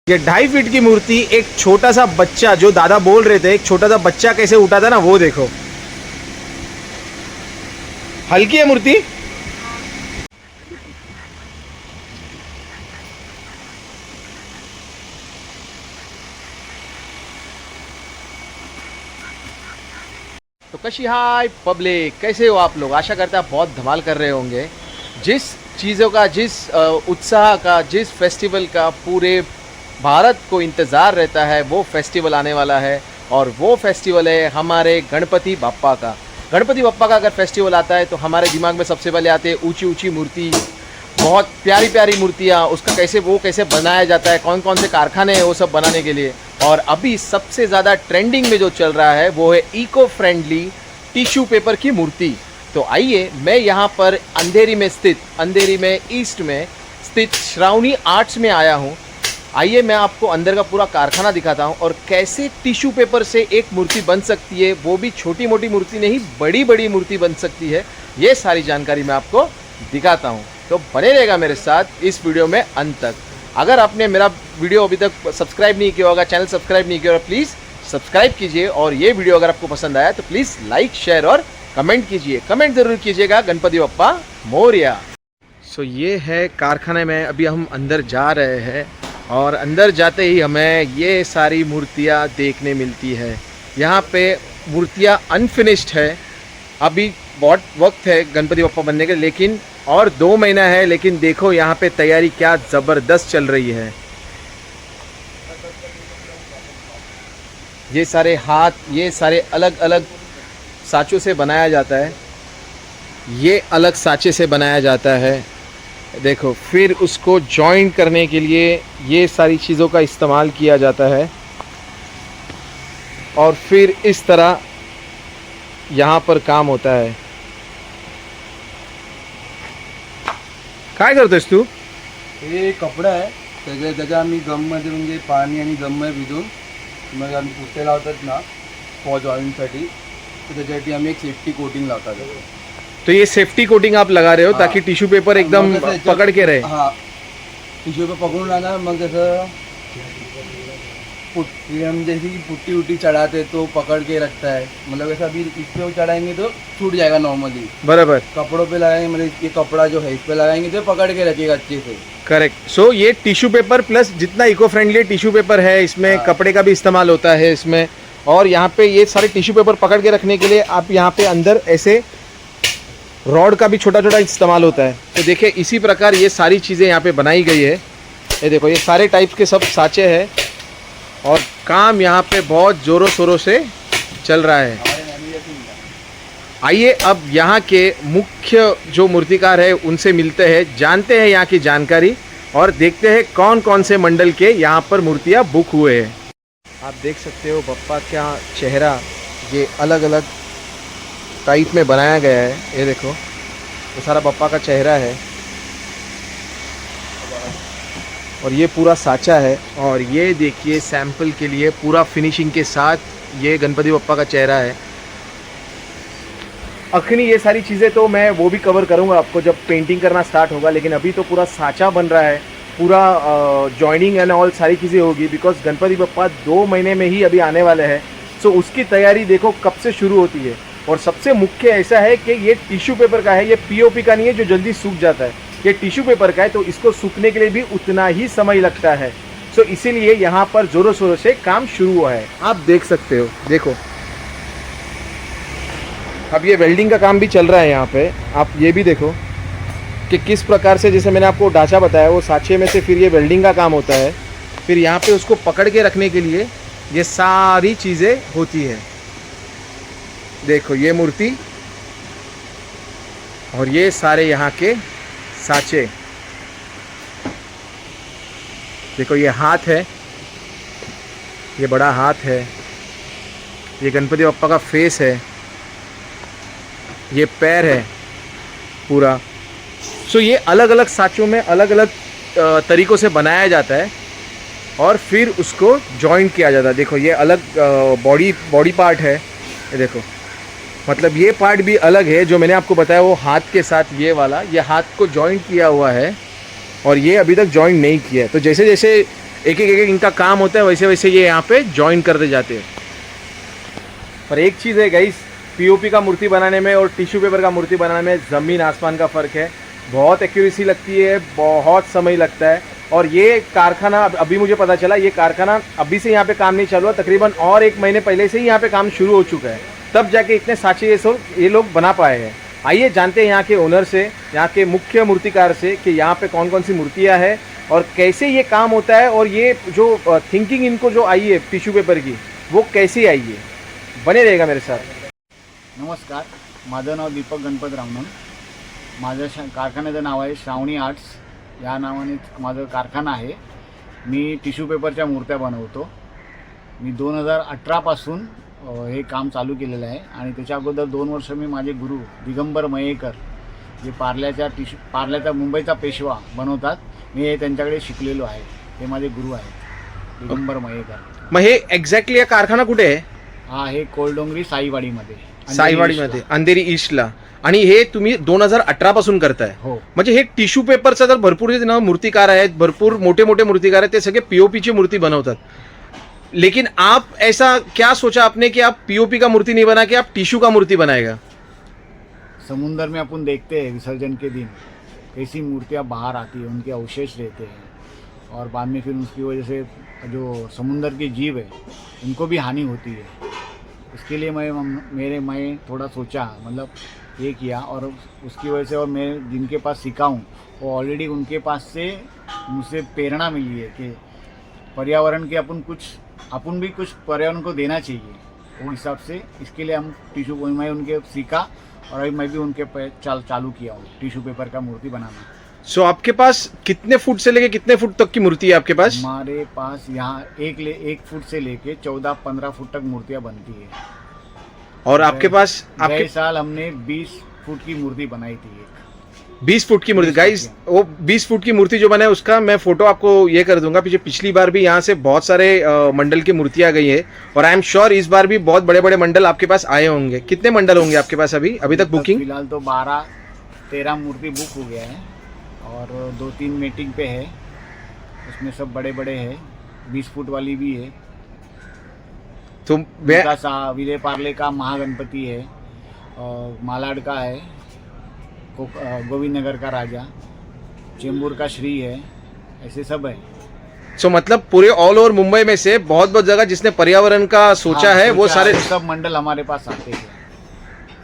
ये 2.5 फीट की मूर्ति, एक छोटा सा बच्चा, जो दादा बोल रहे थे एक छोटा सा बच्चा कैसे उठा था ना, वो देखो। हल्की है मूर्ति। तो कशी हाय पब्लिक, कैसे हो आप लोग? आशा करता है बहुत धमाल कर रहे होंगे। जिस चीज़ों का, जिस उत्साह का, जिस फेस्टिवल का पूरे भारत को इंतज़ार रहता है, वो फेस्टिवल आने वाला है। और वो फेस्टिवल है हमारे गणपति बप्पा का। गणपति बप्पा का अगर फेस्टिवल आता है तो हमारे दिमाग में सबसे पहले आते हैं ऊंची ऊंची मूर्ति, बहुत प्यारी प्यारी मूर्तियाँ। उसका कैसे बनाया जाता है, कौन कौन से कारखाने हैं वो सब बनाने के लिए। और अभी सबसे ज़्यादा ट्रेंडिंग में जो चल रहा है वो है इको फ्रेंडली टिश्यू पेपर की मूर्ति। तो आइए, मैं यहाँ पर अंधेरी में ईस्ट में स्थित श्रावणी आर्ट्स में आया हूँ। आइए मैं आपको अंदर का पूरा कारखाना दिखाता हूँ और कैसे टिश्यू पेपर से एक मूर्ति बन सकती है, वो भी छोटी मोटी मूर्ति नहीं, बड़ी बड़ी मूर्ति बन सकती है। ये सारी जानकारी मैं आपको दिखाता हूँ, तो बने रहेगा मेरे साथ इस वीडियो में अंत तक। अगर आपने मेरा वीडियो अभी तक सब्सक्राइब नहीं किया होगा, चैनल सब्सक्राइब नहीं किया होगा, प्लीज़ सब्सक्राइब कीजिए। और ये वीडियो अगर आपको पसंद आया तो प्लीज़ लाइक, शेयर और कमेंट कीजिए। कमेंट ज़रूर कीजिएगा। गणपति बप्पा मोरया। सो ये है कारखाने में, अभी हम अंदर जा रहे हैं और अंदर जाते ही हमें ये सारी मूर्तियाँ देखने मिलती है। यहाँ पे मूर्तियाँ अनफिनिश्ड है, अभी बहुत वक्त है गणपति बप्पा बनने के, लेकिन और 2 महीना है। लेकिन देखो यहाँ पे तैयारी क्या ज़बरदस्त चल रही है। ये सारे हाथ, ये सारे अलग अलग साँचों से बनाया जाता है, ये अलग साँचे से बनाया जाता है। देखो, फिर उसको जॉइन करने के लिए ये सारी चीज़ों का इस्तेमाल किया जाता है। और फिर इस तरह यहाँ पर काम होता है। काय करतोस तू? हे कपडा आहे, त्याच्या आम्ही गममध्ये म्हणजे पाणी आणि गममध्ये भिजवून मग आम्ही पुट्टे लावतात ना फॉज ऑइलिंगसाठी, तर त्याच्यासाठी आम्ही एक सेफ्टी कोटिंग लावतात। तो ये सेफ्टी कोटिंग आप लगा रहे हो ताकि टिश्यू पेपर एकदम पकड़ के रहे। हाँ, टिश्यू पेपर पकड़ून लाना, मग जैसे पुट्टी, हम जैसे कि पुट्टी उट्टी चढ़ाते तो पकड़ के रखता है। मतलब ऐसा अभी इस पे चढ़ाएंगे तो छूट जाएगा नॉर्मली, बराबर। कपड़ों पे लगाएंगे, मतलब ये कपड़ा जो है इस पे लगाएंगे तो पकड़ के रखेगा अच्छे से। करेक्ट। सो ये टिश्यू पेपर प्लस जितना इको फ्रेंडली टिश्यू पेपर है, इसमें कपड़े का भी इस्तेमाल होता है इसमें। और यहाँ पे ये सारे टिश्यू पेपर पकड़ के रखने के लिए आप यहाँ पे अंदर ऐसे रॉड का भी छोटा छोटा इस्तेमाल होता है। तो देखिए, इसी प्रकार ये सारी चीज़ें यहाँ पे बनाई गई है। ये देखो, ये सारे टाइप्स के सब साँचे हैं और काम यहाँ पे बहुत ज़ोरों शोरों से चल रहा है। आइए अब यहाँ के मुख्य जो मूर्तिकार है उनसे मिलते हैं, जानते हैं यहाँ की जानकारी और देखते हैं कौन कौन से मंडल के यहाँ पर मूर्तियाँ बुक हुए हैं। आप देख सकते हो बप्पा का चेहरा ये अलग अलग टाइप में बनाया गया है। ये देखो, ये सारा बप्पा का चेहरा है और ये पूरा साँचा है। और ये देखिए, सैंपल के लिए पूरा फिनिशिंग के साथ ये गणपति बप्पा का चेहरा है। अखनी ये सारी चीज़ें तो मैं वो भी कवर करूँगा आपको जब पेंटिंग करना स्टार्ट होगा, लेकिन अभी तो पूरा साँचा बन रहा है, पूरा जॉइनिंग एंड ऑल सारी चीज़ें होगी। बिकॉज गणपति बप्पा 2 महीने में ही अभी आने वाले हैं। सो उसकी तैयारी देखो कब से शुरू होती है। और सबसे मुख्य ऐसा है कि ये टिश्यू पेपर का है, ये पीओपी का नहीं है जो जल्दी सूख जाता है। ये टिश्यू पेपर का है, तो इसको सूखने के लिए भी उतना ही समय लगता है। सो इसीलिए यहाँ पर ज़ोरों शोरों से काम शुरू हुआ है। आप देख सकते हो, देखो अब ये वेल्डिंग का काम भी चल रहा है यहाँ पे। आप ये भी देखो कि किस प्रकार से, जैसे मैंने आपको ढांचा बताया, वो साँचे में से फिर ये वेल्डिंग का काम होता है। फिर यहाँ पे उसको पकड़ के रखने के लिए ये सारी चीज़ें होती है। देखो, ये मूर्ति और ये सारे यहाँ के साँचे। देखो, ये हाथ है, ये बड़ा हाथ है, ये गणपति बप्पा का फेस है, ये पैर है पूरा। सो ये अलग अलग साँचों में अलग अलग तरीक़ों से बनाया जाता है और फिर उसको जॉइन किया जाता है। देखो, ये अलग बॉडी पार्ट है। ये देखो, मतलब ये पार्ट भी अलग है जो मैंने आपको बताया, वो हाथ के साथ ये वाला, ये हाथ को जॉइंट किया हुआ है और ये अभी तक जॉइंट नहीं किया है। तो जैसे जैसे एक एक इनका काम होता है, वैसे वैसे ये यहाँ पे ज्वाइन करते जाते हैं। पर एक चीज़ है गाइस, पीओपी का मूर्ति बनाने में और टिश्यू पेपर का मूर्ति बनाने में ज़मीन आसमान का फ़र्क है। बहुत एक्यूरेसी लगती है, बहुत समय लगता है। और ये कारखाना अभी मुझे पता चला, ये कारखाना अभी से यहाँ पे काम नहीं चालू है, तकरीबन और 1 महीने पहले से ही यहाँ पे काम शुरू हो चुका है, तब जाके इतने साँचे ये लोग बना पाए हैं। आइए जानते हैं यहाँ के ओनर से, यहाँ के मुख्य मूर्तिकार से, कि यहाँ पे कौन कौन सी मूर्तियाँ हैं और कैसे ये काम होता है, और ये जो थिंकिंग इनको जो आई है टिश्यू पेपर की, वो कैसे आई है। बने रहेगा मेरे साथ। नमस्कार, माझं नाव दीपक गणपत रावणन. माझ्या कारखान्याचं नाव आहे श्रावणी आर्ट्स. या नावाने माझं कारखाना आहे. मी टिश्यू पेपरच्या मूर्त्या बनवतो. मी 2018 पासून हे काम चालू केलेलं आहे आणि त्याच्या अगोदर 2 वर्ष मी माझे गुरु दिगंबर मयेकर, जे पार्ल्याचा मुंबईचा पेशवा बनवतात, मी हे त्यांच्याकडे शिकलेलो आहे. हे माझे गुरु आहेत, दिगंबर मयेकर. मग हे एक्झॅक्टली हा कारखाना कुठे आहे? हा हे कोलडोंगरी साईवाडीमध्ये, साईवाडीमध्ये, अंधेरी ईस्टला. आणि हे तुम्ही 2018 पासून करताय? हो. म्हणजे हे टिश्यू पेपरचा तर भरपूर मूर्तिकार आहेत, भरपूर मोठे मोठे मूर्तिकार आहेत, ते सगळे पीओपी ची मूर्ति बनवतात. लेकिन आप ऐसा क्या सोचा आपने कि आप पीओपी का मूर्ति नहीं बना के आप टिश्यू का मूर्ति बनाएगा? समुंदर में अपन देखते हैं विसर्जन के दिन कैसी मूर्तियाँ बाहर आती है, उनके अवशेष रहते हैं और बाद में फिर उसकी वजह से जो समुंदर के जीव है उनको भी हानि होती है. इसके लिए मैं थोड़ा सोचा, मतलब ये किया, और उसकी वजह से, और मैं जिनके पास सीखा हूँ वो ऑलरेडी उनके पास से मुझसे प्रेरणा मिली है कि पर्यावरण के अपन भी कुछ पर्यावरण को देना चाहिए, वो हिसाब से इसके लिए हम टिश्यू, मैं उनके सीखा और अभी मैं भी उनके चालू किया हूँ टिश्यू पेपर का मूर्ति बनाना. सो आपके पास कितने फुट से लेके कितने फुट तक की मूर्ति है आपके पास? हमारे पास यहाँ 1 फुट से लेके 14-15 फुट तक मूर्तियाँ बनती है. और आपके पास गए साल हमने 20 फुट की मूर्ति बनाई थी. 20 फुट की मूर्ति गाइस, वो 20 फुट की मूर्ति जो बना है उसका मैं फोटो आपको ये कर दूंगा. पिछली बार भी यहाँ से बहुत सारे मंडल की मूर्तियाँ गई है और आई एम श्योर इस बार भी बहुत बड़े बड़े मंडल आपके पास आए होंगे. कितने मंडल होंगे आपके पास अभी तक बुकिंग? फिलहाल तो 12-13 मूर्ति बुक हो गया है और 2-3 मीटिंग पे है. उसमें सब बड़े बड़े हैं, 20 फुट वाली भी है. तो विले पार्ले का महागणपति है, मालाड का है, गोविंद नगर का राजा, चेंबूर का श्री है, ऐसे सब है. सो मतलब पूरे ऑल ओवर मुंबई में से बहुत जगह जिसने पर्यावरण का सोचा है वो सारे सब मंडल हमारे पास आते हैं.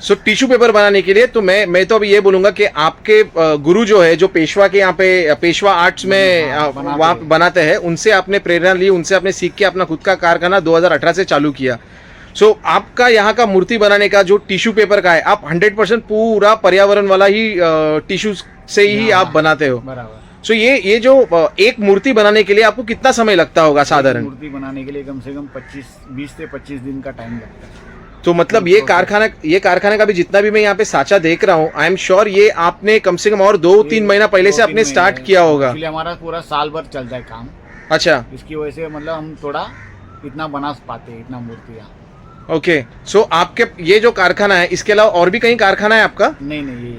सो टिश्यू पेपर बनाने के लिए तो मैं तो अभी ये बोलूंगा कि आपके गुरु जो है, जो पेशवा के यहाँ पे पेशवा आर्ट्स में वहाँ बनाते हैं, उनसे आपने प्रेरणा ली, उनसे आपने सीख के अपना खुद का कारखाना 2018 से चालू किया. सो आपका यहाँ का मूर्ति बनाने का जो टिश्यू पेपर का है, आप 100% पूरा पर्यावरण वाला ही टिश्यू से ही आप बनाते हो. बराबर. सो ये जो एक मूर्ति बनाने के लिए आपको कितना समय लगता होगा साधारण? मूर्ति बनाने के लिए कम से कम 20 से 25 दिन का टाइम लगता है. तो मतलब ये कारखाना का भी जितना भी मैं यहाँ पे साचा देख रहा हूँ, आई एम श्योर ये आपने कम से कम और 2-3 महीना पहले से आपने स्टार्ट किया होगा. इसलिए हमारा पूरा साल भर चलता है काम. अच्छा. इसकी वजह से मतलब हम थोड़ा इतना बना पाते हैं, इतना मूर्तियाँ. ओके. सो आपके ये जो कारखाना है, इसके अलावा और भी कहीं कारखाना है आपका? नहीं.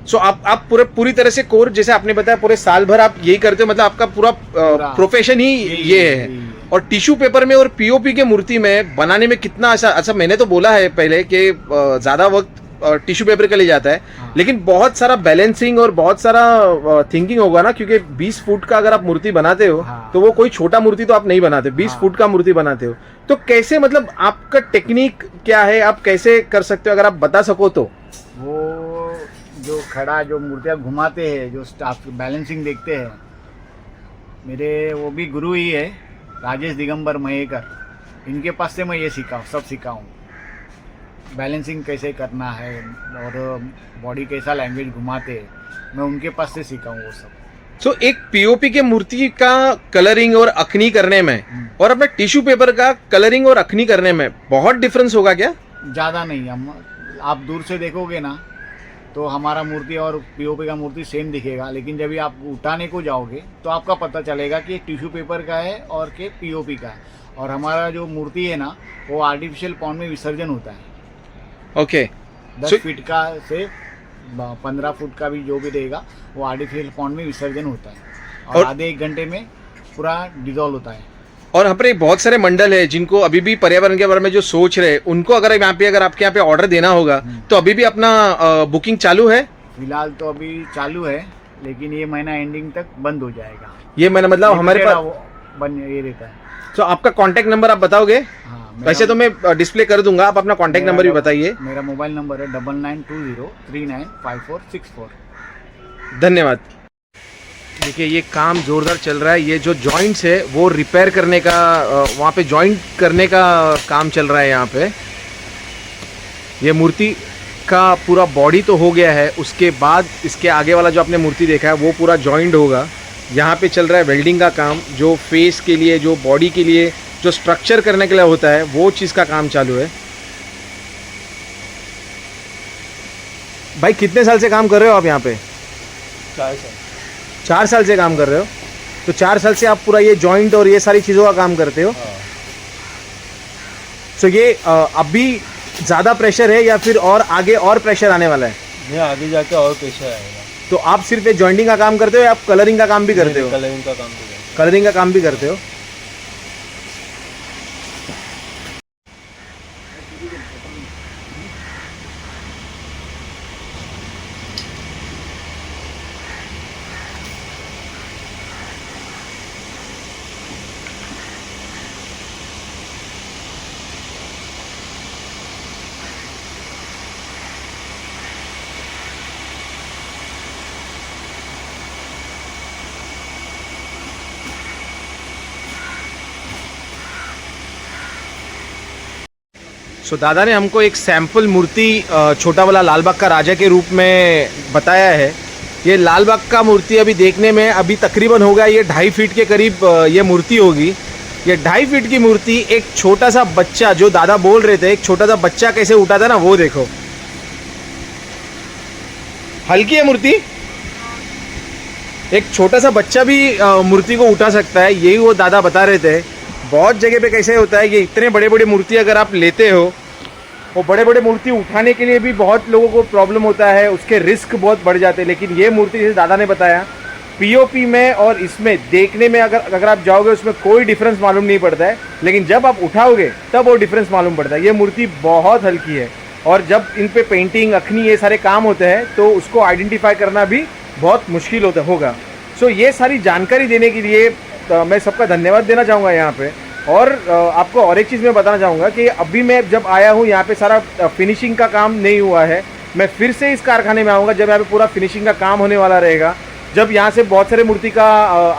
सो आप पूरी तरह से कोर, जैसे आपने बताया पूरे साल भर आप यही करते हो, मतलब आपका पूरा प्रोफेशन ही ये है. और टिश्यू पेपर में और पीओपी के मूर्ति में बनाने में कितना अच्छा मैंने तो बोला है पहले कि ज़्यादा वक्त टिश्यू पेपर के लिए जाता है. हाँ. लेकिन बहुत सारा बैलेंसिंग और बहुत सारा थिंकिंग होगा ना, क्योंकि 20 फुट का अगर आप मूर्ति बनाते हो, हाँ. तो वो कोई छोटा मूर्ति तो आप नहीं बनाते, 20 हाँ. फुट का मूर्ति बनाते हो. तो कैसे, मतलब आपका टेक्निक क्या है, आप कैसे कर सकते हो, अगर आप बता सको तो? वो जो खड़ा जो मूर्तियाँ घुमाते हैं, जो स्टाफ बैलेंसिंग देखते हैं, मेरे वो भी गुरु ही है, राजेश दिगंबर मयेकर. इनके पास से मैं ये सब सीखा हूँ. बैलेंसिंग कैसे करना है और बॉडी कैसा लैंग्वेज घुमाते हैं, मैं उनके पास से सीखा हूँ वो सब. सो एक पीओपी के मूर्ति का कलरिंग और अखनी करने में और अपने टिश्यू पेपर का कलरिंग और अखनी करने में बहुत डिफरेंस होगा क्या? ज़्यादा नहीं. आप दूर से देखोगे ना तो हमारा मूर्ति और पीओपी का मूर्ति सेम दिखेगा, लेकिन जब आप उठाने को जाओगे तो आपका पता चलेगा कि टिश्यू पेपर का है और कि पीओपी का है. और हमारा जो मूर्ति है ना, वो आर्टिफिशियल पॉन्ड में विसर्जन होता है. ओके. 10 फीट का से 15 फुट का भी जो भी रहेगा वो आर्टिफिशियल पॉन्ड में विसर्जन होता है. और आधे 1 घंटे में पूरा डिजॉल्व होता है। और यहाँ पर बहुत सारे मंडल है जिनको अभी भी पर्यावरण के बारे में जो सोच रहे हैं, उनको अगर यहाँ पे अगर आपके यहाँ पे ऑर्डर देना होगा तो अभी भी अपना बुकिंग चालू है? फिलहाल तो अभी चालू है, लेकिन ये महीना एंडिंग तक बंद हो जाएगा। ये महीना मतलब हमारे पास बंद ये रहता है। तो आपका कांटेक्ट नंबर आप बताओगे? हाँ, वैसे तो मैं डिस्प्ले कर दूंगा, आप अपना कांटेक्ट नंबर भी बताइए। मेरा मोबाइल नंबर है 9920395464। धन्यवाद। देखिए ये काम ज़ोरदार चल रहा है। ये जो जॉइंट्स है वो रिपेयर करने का, वहाँ पे जॉइंट करने का काम चल रहा है यहाँ पे। ये मूर्ति का पूरा बॉडी तो हो गया है, उसके बाद इसके आगे वाला जो आपने मूर्ति देखा है वो पूरा जॉइंट होगा। यहाँ पे चल रहा है वेल्डिंग का काम, जो फेस के लिए, जो बॉडी के लिए, जो स्ट्रक्चर करने के लिए होता है वो चीज़ का काम चालू है। भाई कितने साल से काम कर रहे हो आप यहाँ पे? 4 साल से काम कर रहे हो? तो 4 साल से आप पूरा ये जॉइंट और ये सारी चीज़ों का काम करते हो? तो ये अभी ज़्यादा प्रेशर है या फिर और आगे और प्रेशर आने वाला है? नहीं, आगे जाके और प्रेशर आएगा। तो आप सिर्फ ये जॉइंटिंग का काम करते हो या आप कलरिंग का काम भी करते हो? कलरिंग का काम भी करते हैं। कलरिंग का काम भी करते हो? सो दादा ने हमको एक सैम्पल मूर्ति छोटा वाला लाल बाग का राजा के रूप में बताया है। ये लाल बाग का मूर्ति अभी देखने में अभी तकरीबन होगा ये 2.5 फीट के करीब ये मूर्ति होगी। ये 2.5 फीट की मूर्ति एक छोटा सा बच्चा, जो दादा बोल रहे थे एक छोटा सा बच्चा कैसे उठा था ना, वो देखो। हल्की है मूर्ति, एक छोटा सा बच्चा भी मूर्ति को उठा सकता है, यही वो दादा बता रहे थे। बहुत जगह पे कैसे होता है, ये इतने बड़े बड़े मूर्ति अगर आप लेते हो, वो बड़े बड़े मूर्ति उठाने के लिए भी बहुत लोगों को प्रॉब्लम होता है, उसके रिस्क बहुत बढ़ जाते हैं। लेकिन ये मूर्ति जैसे दादा ने बताया, पीओपी में और इसमें देखने में अगर आप जाओगे उसमें कोई डिफरेंस मालूम नहीं पड़ता है, लेकिन जब आप उठाओगे तब वो डिफरेंस मालूम पड़ता है। ये मूर्ति बहुत हल्की है और जब इन पे पेंटिंग, अखनी, ये सारे काम होते हैं तो उसको आइडेंटिफाई करना भी बहुत मुश्किल होगा। सो ये सारी जानकारी देने के लिए मैं सबका धन्यवाद देना चाहूँगा यहाँ पे। और आपको और एक चीज़ मैं बताना चाहूँगा कि अभी मैं जब आया हूँ यहाँ पे सारा फिनिशिंग का काम नहीं हुआ है। मैं फिर से इस कारखाने में आऊँगा जब यहाँ पे पूरा फिनिशिंग का काम होने वाला रहेगा, जब यहाँ से बहुत सारे मूर्ति का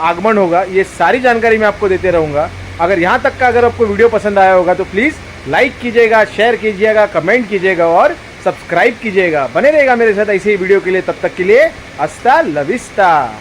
आगमन होगा। ये सारी जानकारी मैं आपको देते रहूँगा। अगर यहाँ तक का अगर आपको वीडियो पसंद आया होगा तो प्लीज़ लाइक कीजिएगा, शेयर कीजिएगा, कमेंट कीजिएगा और सब्सक्राइब कीजिएगा। बने रहेगा मेरे साथ ऐसे ही वीडियो के लिए। तब तक के लिए हस्ता ला विस्ता।